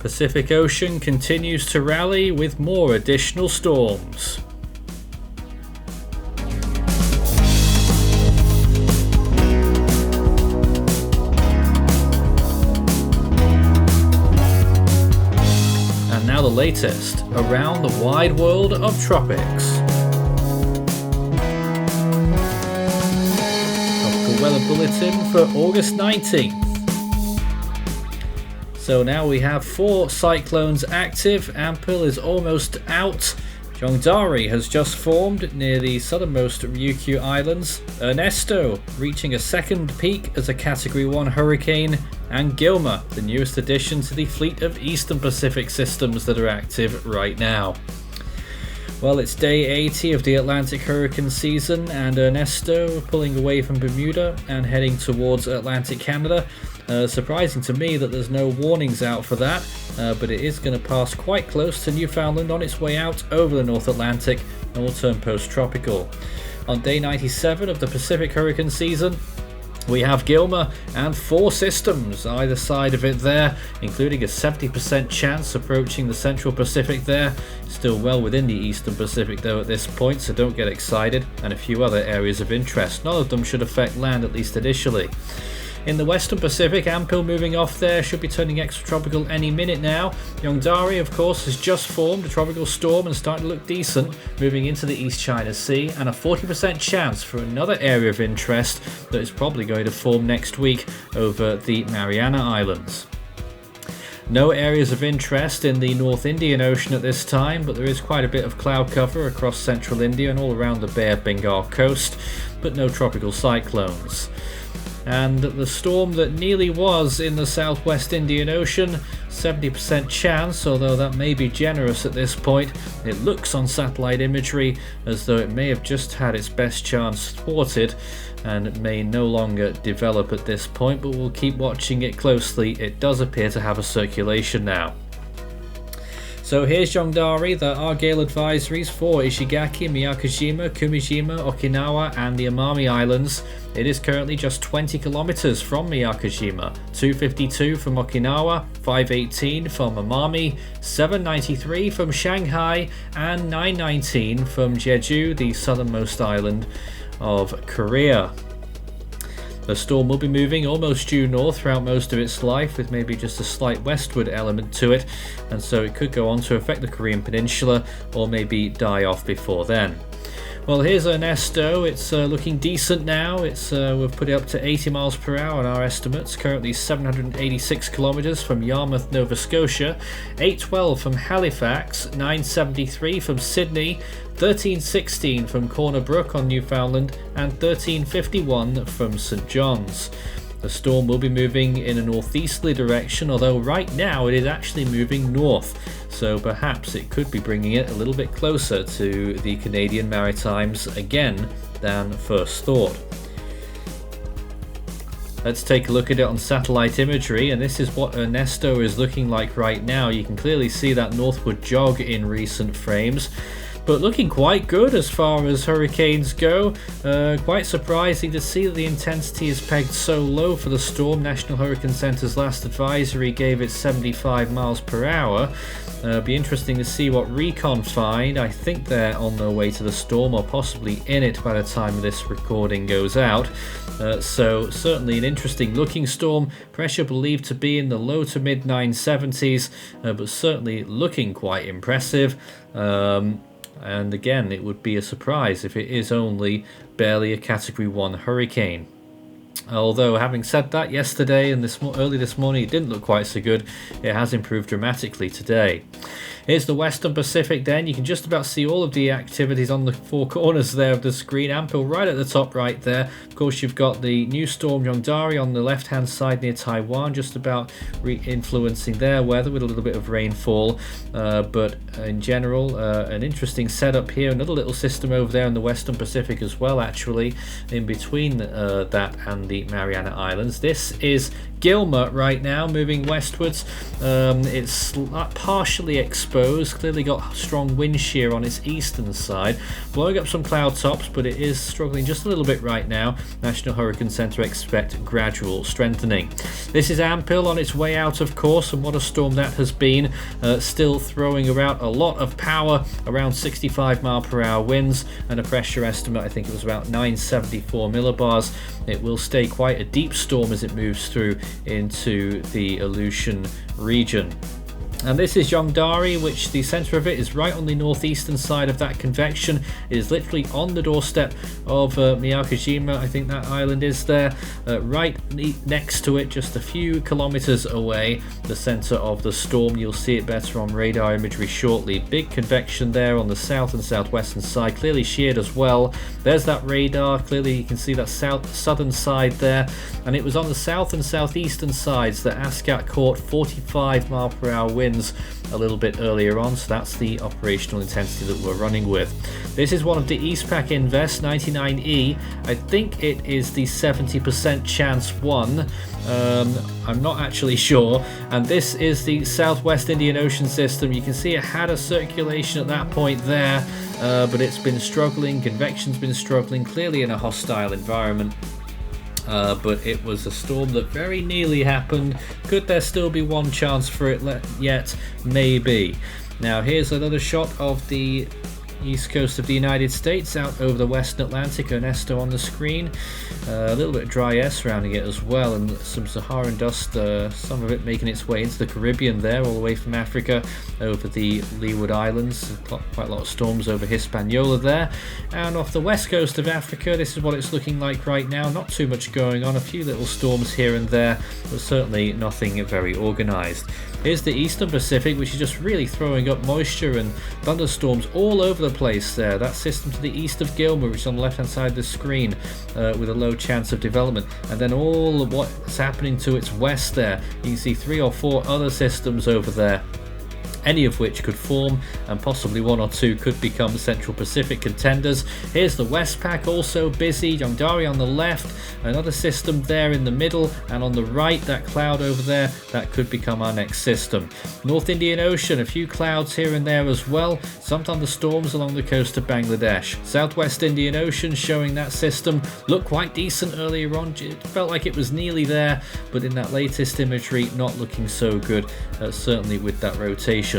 Pacific Ocean continues to rally with more additional storms. And now the latest around the wide world of tropics. Tropical weather bulletin for August 19th. So now we have 4 cyclones active. Ampil is almost out. Jongdari has just formed near the southernmost Ryukyu Islands. Ernesto reaching a second peak as a Category 1 hurricane. And Gilma, the newest addition to the fleet of Eastern Pacific systems that are active right now. Well, it's day 80 of the Atlantic hurricane season, and Ernesto pulling away from Bermuda and heading towards Atlantic Canada. Surprising to me that there's no warnings out for that, but it is going to pass quite close to Newfoundland on its way out over the North Atlantic and will turn post-tropical. On day 97 of the Pacific hurricane season, we have Gilma and 4 systems either side of it there, including a 70% chance approaching the Central Pacific there. Still well within the Eastern Pacific though at this point, so don't get excited, and a few other areas of interest. None of them should affect land, at least initially. In the Western Pacific, Ampil moving off there, should be turning extratropical any minute now. Jongdari, of course, has just formed a tropical storm and starting to look decent, moving into the East China Sea, and a 40% chance for another area of interest that is probably going to form next week over the Mariana Islands. No areas of interest in the North Indian Ocean at this time, but there is quite a bit of cloud cover across central India and all around the Bay of Bengal coast, but no tropical cyclones. And the storm that nearly was in the southwest Indian Ocean, 70% chance, although that may be generous at this point. It looks on satellite imagery as though it may have just had its best chance thwarted and may no longer develop at this point, but we'll keep watching it closely. It does appear to have a circulation now. So here's Jongdari. There are gale advisories for Ishigaki, Miyakojima, Kumijima, Okinawa and the Amami Islands. It is currently just 20 kilometers from Miyakojima, 252 from Okinawa, 518 from Amami, 793 from Shanghai and 919 from Jeju, the southernmost island of Korea. The storm will be moving almost due north throughout most of its life, with maybe just a slight westward element to it, and so it could go on to affect the Korean peninsula or maybe die off before then. Well, here's Ernesto. It's looking decent now. We've put it up to 80 miles per hour on our estimates. Currently 786 kilometers from Yarmouth, Nova Scotia, 812 from Halifax, 973 from Sydney, 1316 from Corner Brook on Newfoundland, and 1351 from St John's. The storm will be moving in a northeasterly direction, although right now it is actually moving north, so perhaps it could be bringing it a little bit closer to the Canadian Maritimes again than first thought. Let's take a look at it on satellite imagery, and this is what Ernesto is looking like right now. You can clearly see that northward jog in recent frames, but looking quite good as far as hurricanes go. Quite surprising to see that the intensity is pegged so low for the storm. National Hurricane Center's last advisory gave it 75 miles per hour. Be interesting to see what recon find. I think they're on their way to the storm or possibly in it by the time this recording goes out. So certainly an interesting looking storm. Pressure believed to be in the low to mid 970s, but certainly looking quite impressive. And again, it would be a surprise if it is only barely a Category 1 hurricane. Although, having said that, yesterday and early this morning it didn't look quite so good. It has improved dramatically today. Here's the Western Pacific then. You can just about see all of the activities on the 4 corners there of the screen. Ampil right at the top right there. Of course, you've got the new Storm Jongdari on the left-hand side near Taiwan, just about influencing their weather with a little bit of rainfall. But in general, an interesting setup here. Another little system over there in the Western Pacific as well, actually, in between that and the Mariana Islands. This is Gilma right now, moving westwards. It's partially exposed exposed, clearly got strong wind shear on its eastern side, blowing up some cloud tops, but it is struggling just a little bit right now. National Hurricane Center expect gradual strengthening. This is Ampil on its way out, of course, and what a storm that has been. Still throwing around a lot of power, around 65 mile per hour winds, and a pressure estimate, I think it was about 974 millibars. It will stay quite a deep storm as it moves through into the Aleutian region. And this is Jongdari, which the center of it is right on the northeastern side of that convection. It is literally on the doorstep of Miyakojima, I think that island is there, right next to it, just a few kilometers away, the center of the storm. You'll see it better on radar imagery shortly. Big convection there on the south and southwestern side, clearly sheared as well. There's that radar, clearly you can see that southern side there, and it was on the south and southeastern sides that ASCAT caught 45 mile per hour winds a little bit earlier on, so that's the operational intensity that we're running with. This is one of the Eastpak Invest 99E. I think it is the 70% chance one. I'm not actually sure. And this is the Southwest Indian Ocean system. You can see it had a circulation at that point there, but it's been struggling. Convection's been struggling, clearly in a hostile environment. But it was a storm that very nearly happened. Could there still be one chance for it yet? Maybe. Now here's another shot of the east coast of the United States out over the western Atlantic. Ernesto on the screen. A little bit of dry air surrounding it as well, and some Saharan dust, some of it making its way into the Caribbean there, all the way from Africa over the Leeward Islands. Quite a lot of storms over Hispaniola there. And off the west coast of Africa, this is what it's looking like right now. Not too much going on, a few little storms here and there, but certainly nothing very organized. Here's the eastern Pacific, which is just really throwing up moisture and thunderstorms all over the place there. That system to the east of Gilma, which is on the left hand side of the screen, with a low chance of development. And then all of what's happening to its west there, you can see 3 or 4 other systems over there, any of which could form, and possibly 1 or 2 could become Central Pacific contenders. Here's the Westpak, also busy. Jongdari on the left, another system there in the middle, and on the right, that cloud over there, that could become our next system. North Indian Ocean, a few clouds here and there as well. Some thunderstorms along the coast of Bangladesh. Southwest Indian Ocean showing that system looked quite decent earlier on. It felt like it was nearly there, but in that latest imagery, not looking so good, certainly with that rotation.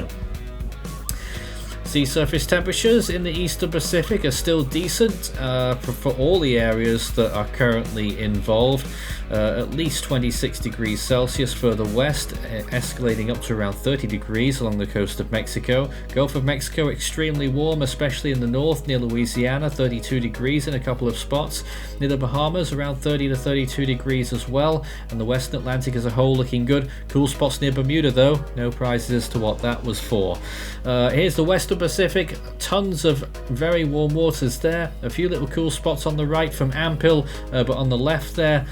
Sea surface temperatures in the eastern Pacific are still decent for all the areas that are currently involved. At least 26 degrees Celsius further west, escalating up to around 30 degrees along the coast of Mexico. Gulf of Mexico extremely warm, especially in the north near Louisiana, 32 degrees in a couple of spots. Near the Bahamas, around 30 to 32 degrees as well, and the western Atlantic as a whole looking good. Cool spots near Bermuda though, no prizes as to what that was for. Here's the western Pacific, tons of very warm waters there. A few little cool spots on the right from Ampil, but on the left there,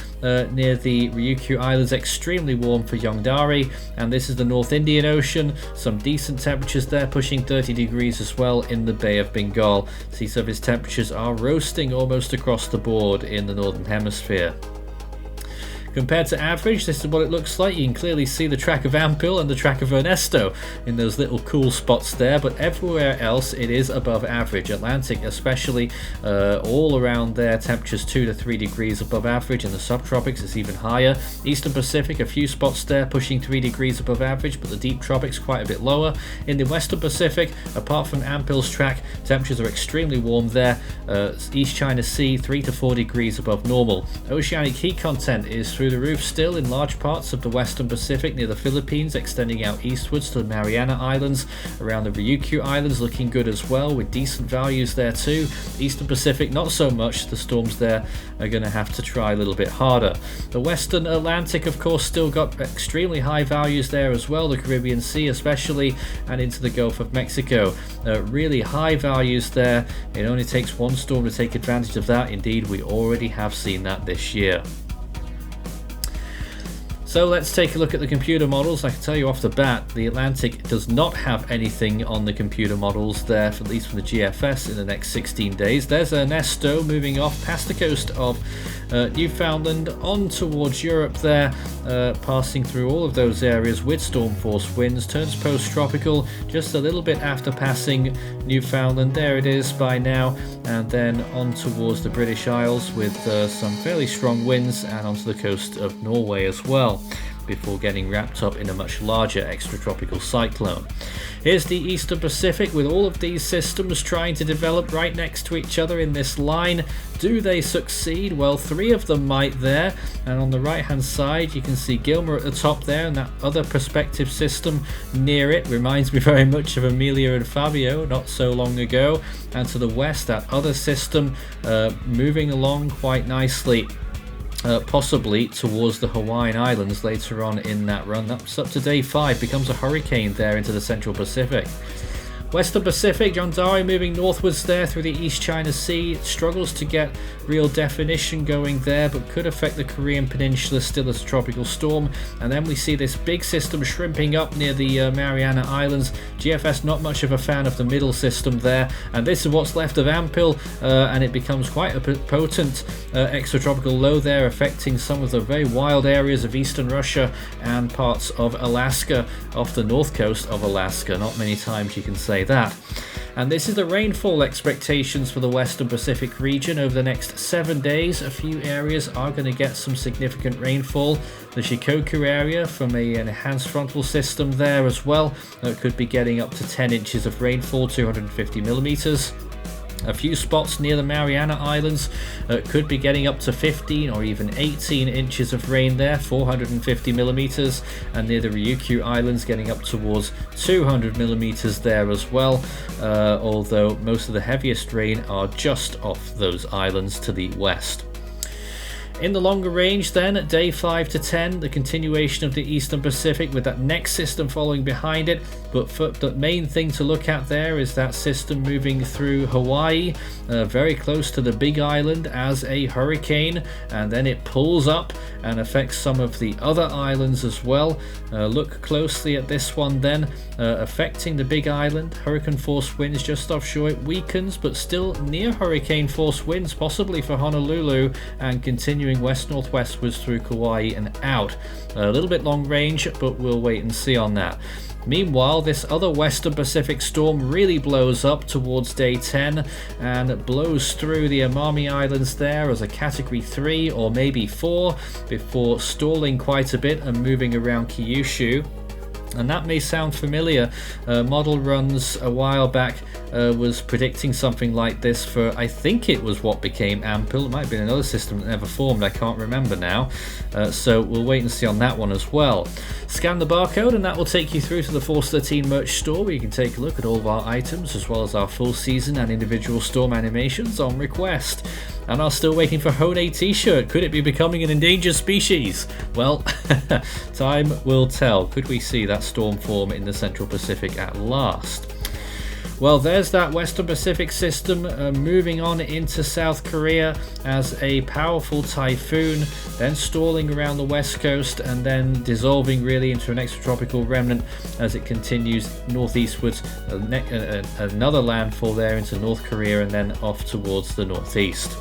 near the Ryukyu Islands, extremely warm for Jongdari. And this is the North Indian Ocean, some decent temperatures there, pushing 30 degrees as well in the Bay of Bengal. Sea surface temperatures are roasting almost across the board in the northern hemisphere. Compared to average, this is what it looks like. You can clearly see the track of Ampil and the track of Ernesto in those little cool spots there, but everywhere else it is above average. Atlantic especially, all around there, temperatures 2 to 3 degrees above average. In the subtropics it's even higher. Eastern Pacific, a few spots there pushing 3 degrees above average, but the deep tropics quite a bit lower. In the Western Pacific, apart from Ampil's track, temperatures are extremely warm there. East China Sea, 3 to 4 degrees above normal. Oceanic heat content is through the roof still in large parts of the Western Pacific near the Philippines, extending out eastwards to the Mariana Islands. Around the Ryukyu Islands looking good as well, with decent values there too. Eastern Pacific not so much, the storms there are going to have to try a little bit harder. The Western Atlantic of course still got extremely high values there as well, the Caribbean Sea especially, and into the Gulf of Mexico. Really high values there. It only takes one storm to take advantage of that. Indeed, we already have seen that this year. So let's take a look at the computer models. I can tell you off the bat, the Atlantic does not have anything on the computer models there, at least for the GFS, in the next 16 days. There's Ernesto moving off past the coast of Newfoundland on towards Europe there, passing through all of those areas with storm force winds, turns post-tropical just a little bit after passing Newfoundland. There it is by now, and then on towards the British Isles with some fairly strong winds, and onto the coast of Norway as well, before getting wrapped up in a much larger extratropical cyclone. Here's the Eastern Pacific with all of these systems trying to develop right next to each other in this line. Do they succeed? Well, 3 of them might there, and on the right hand side you can see Gilma at the top there, and that other prospective system near it reminds me very much of Amelia and Fabio not so long ago, and to the west that other system moving along quite nicely. Possibly towards the Hawaiian Islands later on in that run. That's up to day 5, becomes a hurricane there into the Central Pacific. Western Pacific, Jongdari moving northwards there through the East China Sea. It struggles to get real definition going there, but could affect the Korean Peninsula still as a tropical storm. And then we see this big system shrimping up near the Mariana Islands. GFS not much of a fan of the middle system there, and this is what's left of Ampil, and it becomes quite a potent extratropical low there, affecting some of the very wild areas of eastern Russia and parts of Alaska, off the north coast of Alaska. Not many times you can say that. And this is the rainfall expectations for the Western Pacific region over the next 7 days. A few areas are going to get some significant rainfall. The Shikoku area from an enhanced frontal system there as well. Could be getting up to 10 inches of rainfall, 250 millimeters. A few spots near the Mariana Islands could be getting up to 15 or even 18 inches of rain there, 450 millimeters, and near the Ryukyu Islands getting up towards 200 millimeters there as well, although most of the heaviest rain are just off those islands to the west. In the longer range then, at day 5 to 10, the continuation of the Eastern Pacific with that next system following behind it. But the main thing to look at there is that system moving through Hawaii, very close to the Big Island as a hurricane, and then it pulls up and affects some of the other islands as well. Look closely at this one then, affecting the Big Island. Hurricane force winds just offshore. It weakens, but still near hurricane force winds, possibly for Honolulu, and continuing west-northwestwards through Kauai and out. A little bit long range, but we'll wait and see on that. Meanwhile, this other Western Pacific storm really blows up towards day 10 and blows through the Amami Islands there as a category 3 or maybe 4 before stalling quite a bit and moving around Kyushu. And that may sound familiar. Model runs a while back was predicting something like this for, I think it was what became Ampil. It might have been another system that never formed, I can't remember now. So we'll wait and see on that one as well. Scan the barcode and that will take you through to the Force 13 merch store, where you can take a look at all of our items as well as our full season and individual storm animations on request. And are still waiting for Hone t-shirt. Could it be becoming an endangered species? Well, time will tell. Could we see that storm form in the Central Pacific at last? Well, there's that Western Pacific system moving on into South Korea as a powerful typhoon, then stalling around the west coast and then dissolving really into an extratropical remnant as it continues northeastwards. Another landfall there into North Korea and then off towards the northeast.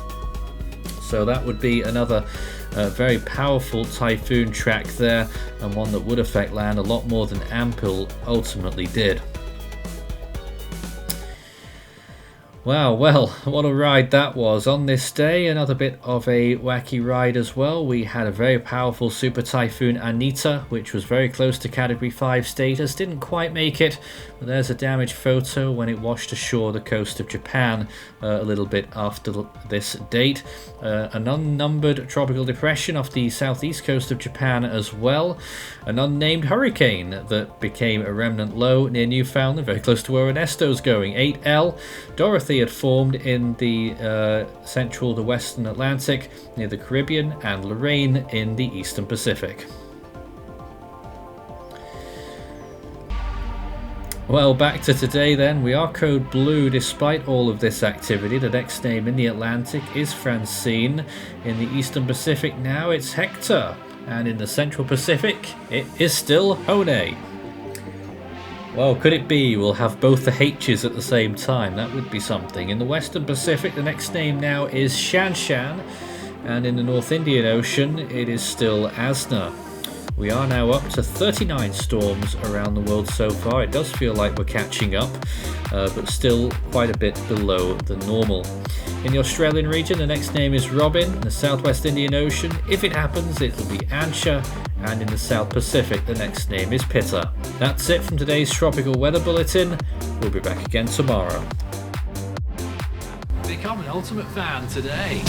So that would be another very powerful typhoon track there, and one that would affect land a lot more than Ampil ultimately did. Wow, well, what a ride that was. On this day, another bit of a wacky ride as well. We had a very powerful super typhoon Anita, which was very close to category 5 status. Didn't quite make it, but there's a damaged photo when it washed ashore the coast of Japan a little bit after this date. An unnumbered tropical depression off the southeast coast of Japan as well. An unnamed hurricane that became a remnant low near Newfoundland, very close to where Ernesto's going. 8L. Dorothy had formed in the central to western Atlantic near the Caribbean, and Lorraine in the eastern Pacific. Well, back to today then. We are code blue despite all of this activity. The next name in the Atlantic is Francine. In the eastern Pacific now it's Hector. And in the Central Pacific, it is still Hone. Well, could it be we'll have both the H's at the same time? That would be something. In the Western Pacific, the next name now is Shanshan. And in the North Indian Ocean, it is still Asna. We are now up to 39 storms around the world so far. It does feel like we're catching up, but still quite a bit below the normal. In the Australian region, the next name is Robin. In the Southwest Indian Ocean, if it happens, it will be Ansha. And in the South Pacific, the next name is Pitta. That's it from today's Tropical Weather Bulletin. We'll be back again tomorrow. Become an Ultimate Fan today.